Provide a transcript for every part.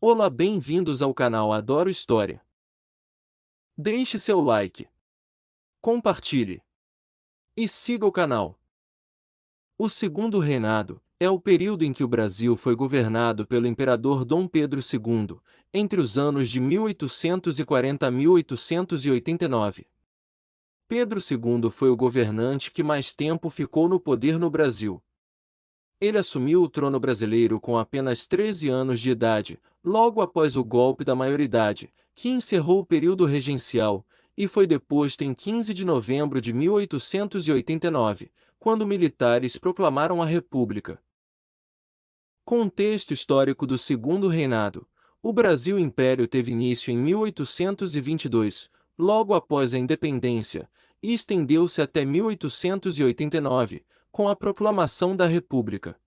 Olá, bem-vindos ao canal Adoro História. Deixe seu like, compartilhe e siga o canal. O Segundo Reinado é o período em que o Brasil foi governado pelo imperador Dom Pedro II, entre os anos de 1840 a 1889. Pedro II foi o governante que mais tempo ficou no poder no Brasil. Ele assumiu o trono brasileiro com apenas 13 anos de idade, logo após o golpe da maioridade, que encerrou o período regencial, e foi deposto em 15 de novembro de 1889, quando militares proclamaram a República. Contexto histórico do Segundo Reinado. O Brasil Império teve início em 1822, logo após a independência, e estendeu-se até 1889, com a proclamação da República.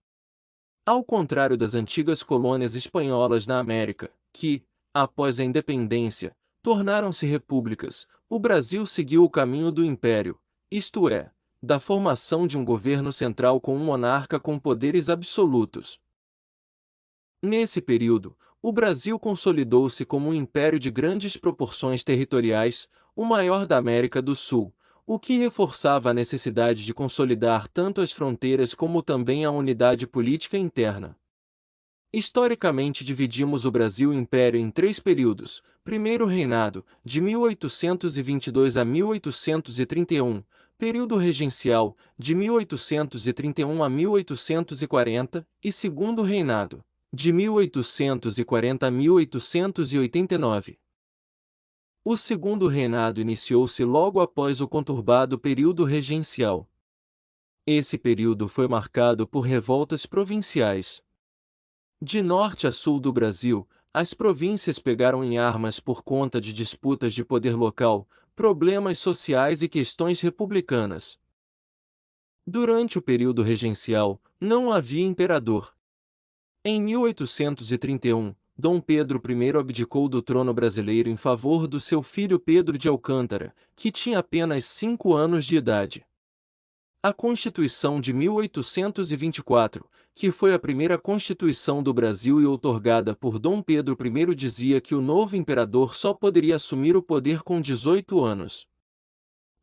Ao contrário das antigas colônias espanholas na América, que, após a independência, tornaram-se repúblicas, o Brasil seguiu o caminho do império, isto é, da formação de um governo central com um monarca com poderes absolutos. Nesse período, o Brasil consolidou-se como um império de grandes proporções territoriais, o maior da América do Sul, o que reforçava a necessidade de consolidar tanto as fronteiras como também a unidade política interna. Historicamente dividimos o Brasil Império em três períodos: Primeiro Reinado, de 1822 a 1831, período regencial, de 1831 a 1840, e Segundo Reinado, de 1840 a 1889. O Segundo Reinado iniciou-se logo após o conturbado período regencial. Esse período foi marcado por revoltas provinciais. De norte a sul do Brasil, as províncias pegaram em armas por conta de disputas de poder local, problemas sociais e questões republicanas. Durante o período regencial, não havia imperador. Em 1831, Dom Pedro I abdicou do trono brasileiro em favor do seu filho Pedro de Alcântara, que tinha apenas 5 anos de idade. A Constituição de 1824, que foi a primeira Constituição do Brasil e outorgada por Dom Pedro I, dizia que o novo imperador só poderia assumir o poder com 18 anos.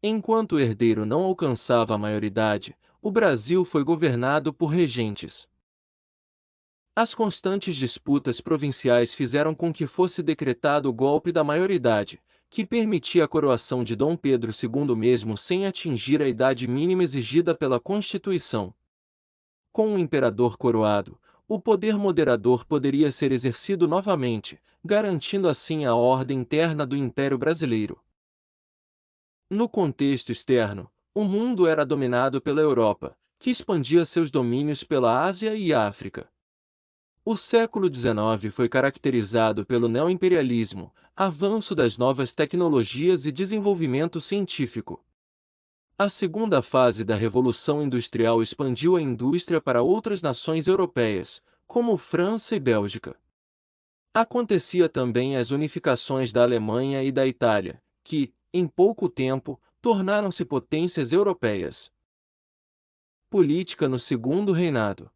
Enquanto o herdeiro não alcançava a maioridade, o Brasil foi governado por regentes. As constantes disputas provinciais fizeram com que fosse decretado o golpe da maioridade, que permitia a coroação de Dom Pedro II mesmo sem atingir a idade mínima exigida pela Constituição. Com o imperador coroado, o poder moderador poderia ser exercido novamente, garantindo assim a ordem interna do Império Brasileiro. No contexto externo, o mundo era dominado pela Europa, que expandia seus domínios pela Ásia e África. O século XIX foi caracterizado pelo neoimperialismo, avanço das novas tecnologias e desenvolvimento científico. A segunda fase da Revolução Industrial expandiu a indústria para outras nações europeias, como França e Bélgica. Acontecia também as unificações da Alemanha e da Itália, que, em pouco tempo, tornaram-se potências europeias. Política no Segundo Reinado.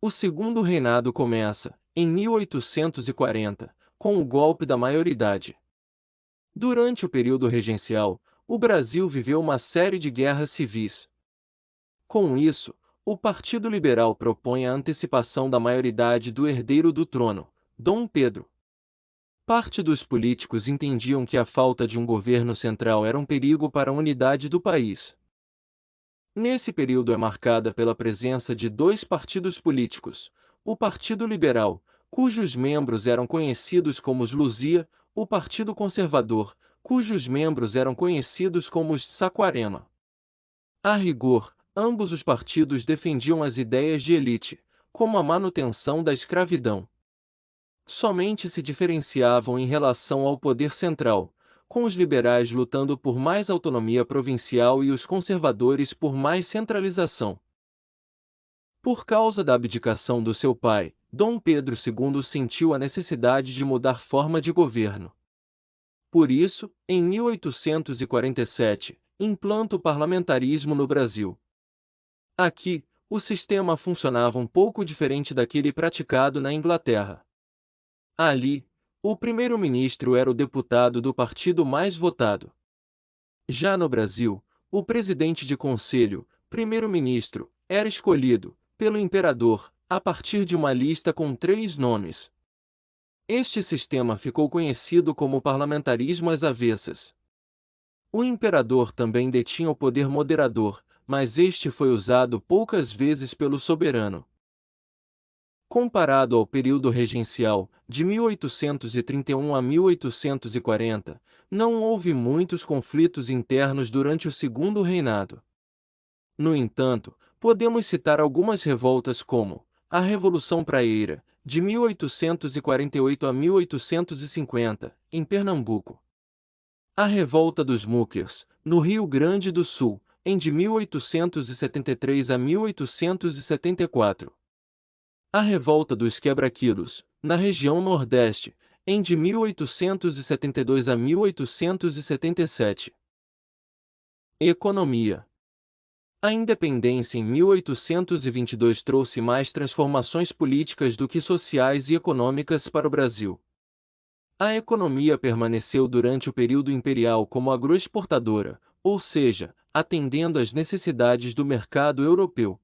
O Segundo Reinado começa, em 1840, com o golpe da maioridade. Durante o período regencial, o Brasil viveu uma série de guerras civis. Com isso, o Partido Liberal propõe a antecipação da maioridade do herdeiro do trono, Dom Pedro. Parte dos políticos entendiam que a falta de um governo central era um perigo para a unidade do país. Nesse período é marcada pela presença de dois partidos políticos, o Partido Liberal, cujos membros eram conhecidos como os Luzia, o Partido Conservador, cujos membros eram conhecidos como os Saquarema. A rigor, ambos os partidos defendiam as ideias de elite, como a manutenção da escravidão. Somente se diferenciavam em relação ao poder central, com os liberais lutando por mais autonomia provincial e os conservadores por mais centralização. Por causa da abdicação do seu pai, Dom Pedro II sentiu a necessidade de mudar forma de governo. Por isso, em 1847, implanta o parlamentarismo no Brasil. Aqui, o sistema funcionava um pouco diferente daquele praticado na Inglaterra. Ali, o primeiro-ministro era o deputado do partido mais votado. Já no Brasil, o presidente de conselho, primeiro-ministro, era escolhido, pelo imperador, a partir de uma lista com 3 nomes. Este sistema ficou conhecido como parlamentarismo às avessas. O imperador também detinha o poder moderador, mas este foi usado poucas vezes pelo soberano. Comparado ao período regencial, de 1831 a 1840, não houve muitos conflitos internos durante o segundo reinado. No entanto, podemos citar algumas revoltas como a Revolução Praieira, de 1848 a 1850, em Pernambuco. A Revolta dos Muckers, no Rio Grande do Sul, em de 1873 a 1874. A Revolta dos Quebra-Quilos, na região Nordeste, em de 1872 a 1877. Economia. A independência em 1822 trouxe mais transformações políticas do que sociais e econômicas para o Brasil. A economia permaneceu durante o período imperial como agroexportadora, ou seja, atendendo às necessidades do mercado europeu.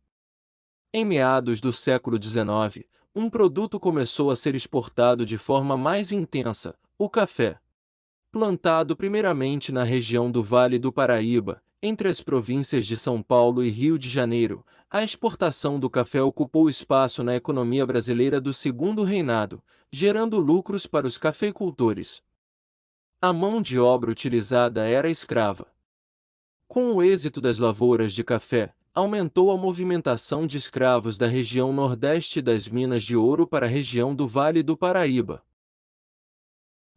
Em meados do século XIX, um produto começou a ser exportado de forma mais intensa, o café. Plantado primeiramente na região do Vale do Paraíba, entre as províncias de São Paulo e Rio de Janeiro, a exportação do café ocupou espaço na economia brasileira do Segundo Reinado, gerando lucros para os cafeicultores. A mão de obra utilizada era escrava. Com o êxito das lavouras de café, aumentou a movimentação de escravos da região nordeste das Minas de Ouro para a região do Vale do Paraíba.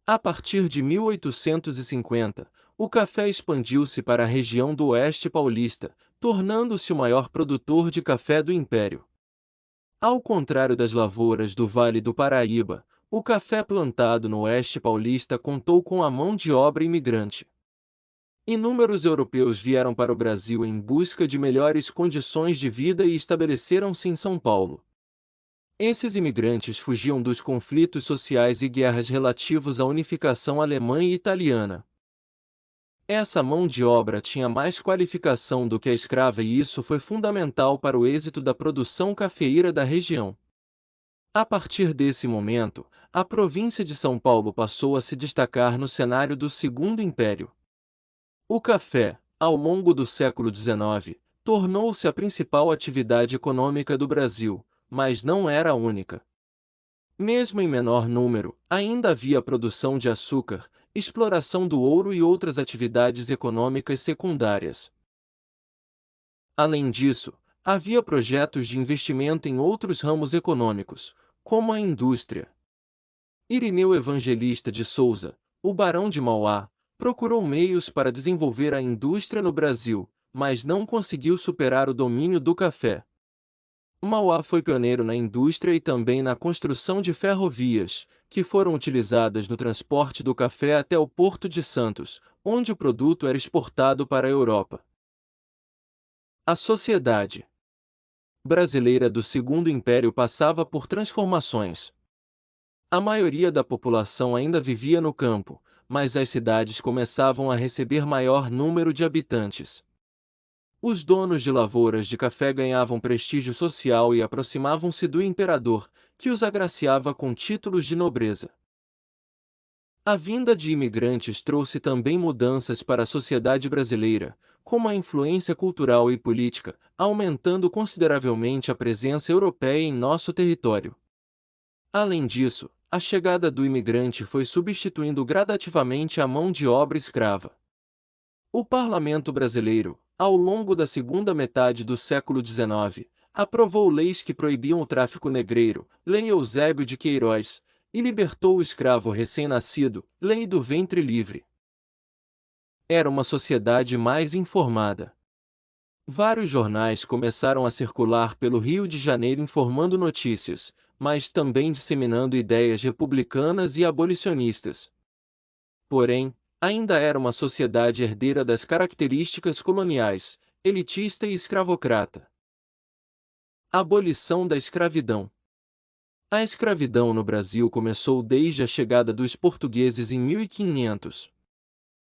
A partir de 1850, o café expandiu-se para a região do Oeste Paulista, tornando-se o maior produtor de café do Império. Ao contrário das lavouras do Vale do Paraíba, o café plantado no Oeste Paulista contou com a mão de obra imigrante. Inúmeros europeus vieram para o Brasil em busca de melhores condições de vida e estabeleceram-se em São Paulo. Esses imigrantes fugiam dos conflitos sociais e guerras relativos à unificação alemã e italiana. Essa mão de obra tinha mais qualificação do que a escrava e isso foi fundamental para o êxito da produção cafeeira da região. A partir desse momento, a província de São Paulo passou a se destacar no cenário do Segundo Império. O café, ao longo do século XIX, tornou-se a principal atividade econômica do Brasil, mas não era a única. Mesmo em menor número, ainda havia produção de açúcar, exploração do ouro e outras atividades econômicas secundárias. Além disso, havia projetos de investimento em outros ramos econômicos, como a indústria. Irineu Evangelista de Souza, o Barão de Mauá, procurou meios para desenvolver a indústria no Brasil, mas não conseguiu superar o domínio do café. Mauá foi pioneiro na indústria e também na construção de ferrovias, que foram utilizadas no transporte do café até o Porto de Santos, onde o produto era exportado para a Europa. A sociedade brasileira do Segundo Império passava por transformações. A maioria da população ainda vivia no campo, mas as cidades começavam a receber maior número de habitantes. Os donos de lavouras de café ganhavam prestígio social e aproximavam-se do imperador, que os agraciava com títulos de nobreza. A vinda de imigrantes trouxe também mudanças para a sociedade brasileira, como a influência cultural e política, aumentando consideravelmente a presença europeia em nosso território. Além disso, a chegada do imigrante foi substituindo gradativamente a mão de obra escrava. O parlamento brasileiro, ao longo da segunda metade do século XIX, aprovou leis que proibiam o tráfico negreiro, Lei Eusébio de Queiroz, e libertou o escravo recém-nascido, Lei do Ventre Livre. Era uma sociedade mais informada. Vários jornais começaram a circular pelo Rio de Janeiro informando notícias, mas também disseminando ideias republicanas e abolicionistas. Porém, ainda era uma sociedade herdeira das características coloniais, elitista e escravocrata. Abolição da escravidão. A escravidão no Brasil começou desde a chegada dos portugueses em 1500.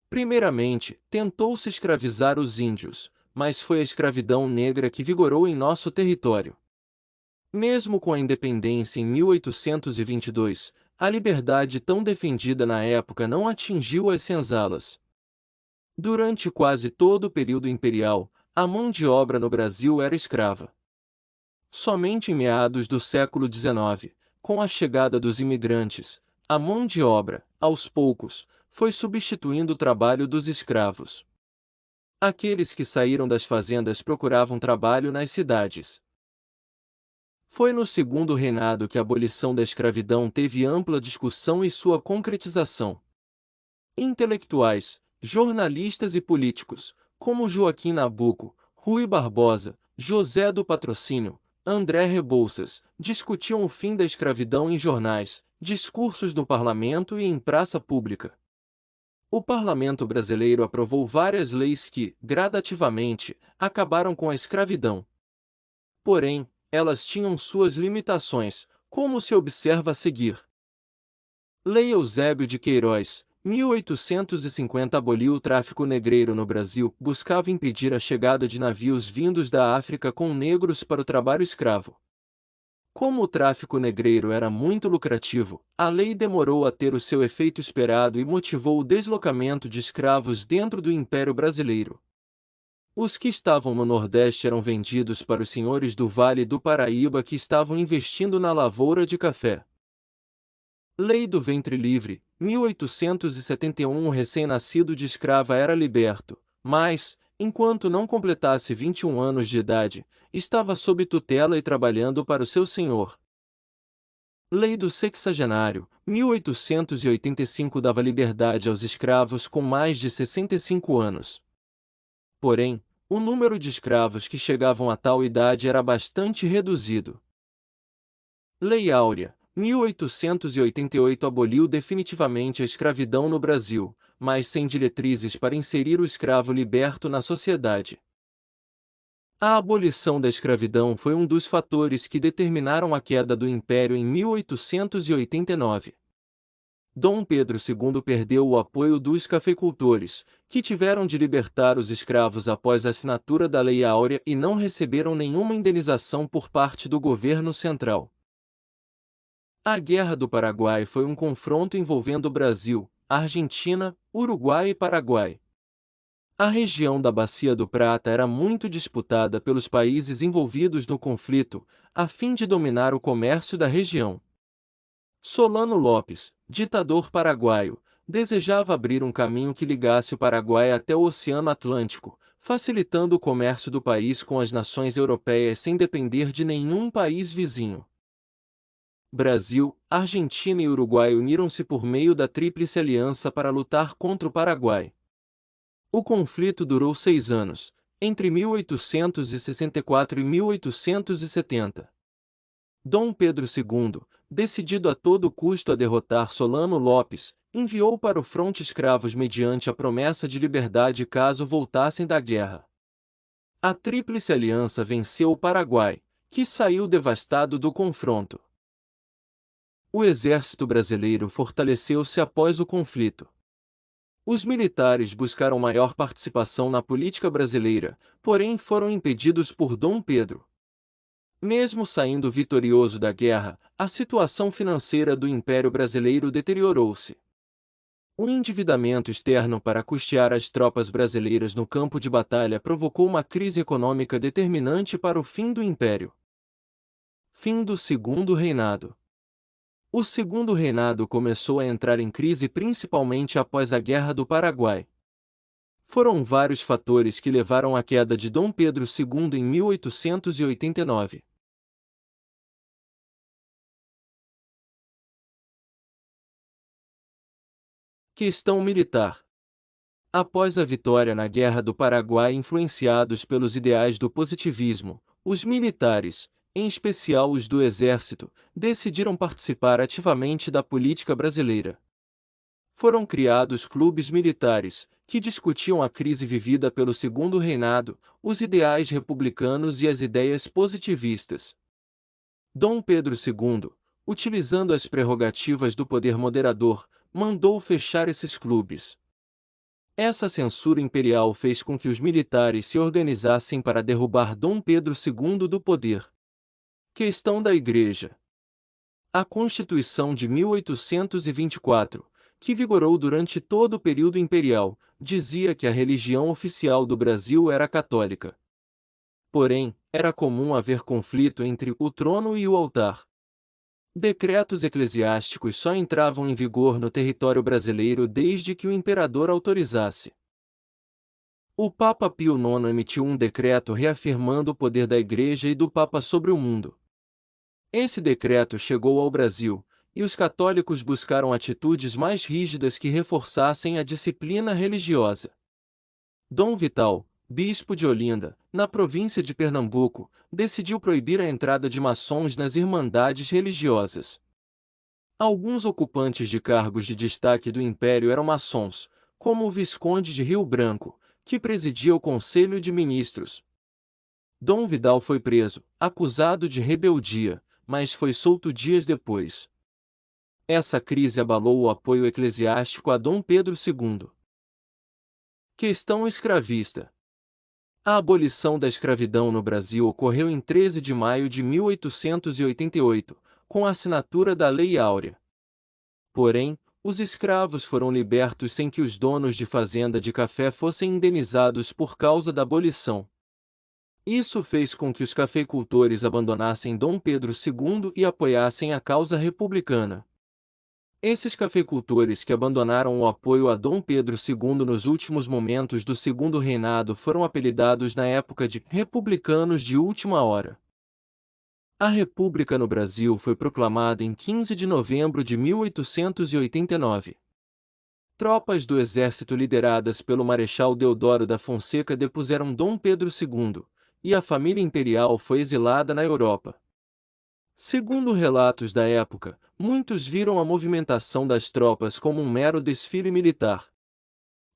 Primeiramente, tentou-se escravizar os índios, mas foi a escravidão negra que vigorou em nosso território. Mesmo com a independência em 1822, a liberdade tão defendida na época não atingiu as senzalas. Durante quase todo o período imperial, a mão de obra no Brasil era escrava. Somente em meados do século XIX, com a chegada dos imigrantes, a mão de obra, aos poucos, foi substituindo o trabalho dos escravos. Aqueles que saíram das fazendas procuravam trabalho nas cidades. Foi no segundo reinado que a abolição da escravidão teve ampla discussão e sua concretização. Intelectuais, jornalistas e políticos, como Joaquim Nabuco, Rui Barbosa, José do Patrocínio, André Rebouças, discutiam o fim da escravidão em jornais, discursos no parlamento e em praça pública. O parlamento brasileiro aprovou várias leis que, gradativamente, acabaram com a escravidão. Porém, elas tinham suas limitações, como se observa a seguir. Lei Eusébio de Queiroz, 1850 aboliu o tráfico negreiro no Brasil, buscava impedir a chegada de navios vindos da África com negros para o trabalho escravo. Como o tráfico negreiro era muito lucrativo, a lei demorou a ter o seu efeito esperado e motivou o deslocamento de escravos dentro do Império Brasileiro. Os que estavam no Nordeste eram vendidos para os senhores do Vale do Paraíba que estavam investindo na lavoura de café. Lei do Ventre Livre, 1871. O recém-nascido de escrava era liberto, mas, enquanto não completasse 21 anos de idade, estava sob tutela e trabalhando para o seu senhor. Lei do Sexagenário, 1885 dava liberdade aos escravos com mais de 65 anos. Porém, o número de escravos que chegavam a tal idade era bastante reduzido. Lei Áurea, 1888 aboliu definitivamente a escravidão no Brasil, mas sem diretrizes para inserir o escravo liberto na sociedade. A abolição da escravidão foi um dos fatores que determinaram a queda do Império em 1889. Dom Pedro II perdeu o apoio dos cafeicultores, que tiveram de libertar os escravos após a assinatura da Lei Áurea e não receberam nenhuma indenização por parte do governo central. A Guerra do Paraguai foi um confronto envolvendo o Brasil, Argentina, Uruguai e Paraguai. A região da Bacia do Prata era muito disputada pelos países envolvidos no conflito, a fim de dominar o comércio da região. Solano Lopes, ditador paraguaio, desejava abrir um caminho que ligasse o Paraguai até o Oceano Atlântico, facilitando o comércio do país com as nações europeias sem depender de nenhum país vizinho. Brasil, Argentina e Uruguai uniram-se por meio da Tríplice Aliança para lutar contra o Paraguai. O conflito durou 6 anos, entre 1864 e 1870. Dom Pedro II, decidido a todo custo a derrotar Solano Lopes, enviou para o fronte escravos mediante a promessa de liberdade caso voltassem da guerra. A Tríplice Aliança venceu o Paraguai, que saiu devastado do confronto. O exército brasileiro fortaleceu-se após o conflito. Os militares buscaram maior participação na política brasileira, porém foram impedidos por Dom Pedro. Mesmo saindo vitorioso da guerra, a situação financeira do Império Brasileiro deteriorou-se. O endividamento externo para custear as tropas brasileiras no campo de batalha provocou uma crise econômica determinante para o fim do Império. Fim do Segundo Reinado. O Segundo Reinado começou a entrar em crise principalmente após a Guerra do Paraguai. Foram vários fatores que levaram à queda de Dom Pedro II em 1889. Questão militar. Após a vitória na Guerra do Paraguai, influenciados pelos ideais do positivismo, os militares, em especial os do Exército, decidiram participar ativamente da política brasileira. Foram criados clubes militares, que discutiam a crise vivida pelo Segundo Reinado, os ideais republicanos e as ideias positivistas. Dom Pedro II, utilizando as prerrogativas do poder moderador, mandou fechar esses clubes. Essa censura imperial fez com que os militares se organizassem para derrubar Dom Pedro II do poder. Questão da Igreja. A Constituição de 1824, que vigorou durante todo o período imperial, dizia que a religião oficial do Brasil era católica. Porém, era comum haver conflito entre o trono e o altar. Decretos eclesiásticos só entravam em vigor no território brasileiro desde que o imperador autorizasse. O Papa Pio IX emitiu um decreto reafirmando o poder da Igreja e do Papa sobre o mundo. Esse decreto chegou ao Brasil, e os católicos buscaram atitudes mais rígidas que reforçassem a disciplina religiosa. Dom Vital, bispo de Olinda, na província de Pernambuco, decidiu proibir a entrada de maçons nas irmandades religiosas. Alguns ocupantes de cargos de destaque do Império eram maçons, como o Visconde de Rio Branco, que presidia o Conselho de Ministros. Dom Vidal foi preso, acusado de rebeldia, mas foi solto dias depois. Essa crise abalou o apoio eclesiástico a Dom Pedro II. Questão escravista. A abolição da escravidão no Brasil ocorreu em 13 de maio de 1888, com a assinatura da Lei Áurea. Porém, os escravos foram libertos sem que os donos de fazenda de café fossem indenizados por causa da abolição. Isso fez com que os cafeicultores abandonassem Dom Pedro II e apoiassem a causa republicana. Esses cafeicultores que abandonaram o apoio a Dom Pedro II nos últimos momentos do segundo reinado foram apelidados na época de republicanos de última hora. A República no Brasil foi proclamada em 15 de novembro de 1889. Tropas do exército lideradas pelo Marechal Deodoro da Fonseca depuseram Dom Pedro II, e a família imperial foi exilada na Europa. Segundo relatos da época, muitos viram a movimentação das tropas como um mero desfile militar.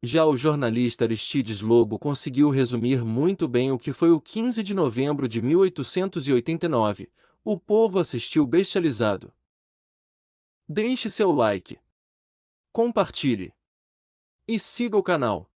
Já o jornalista Aristides Lobo conseguiu resumir muito bem o que foi o 15 de novembro de 1889. O povo assistiu bestializado. Deixe seu like, compartilhe e siga o canal.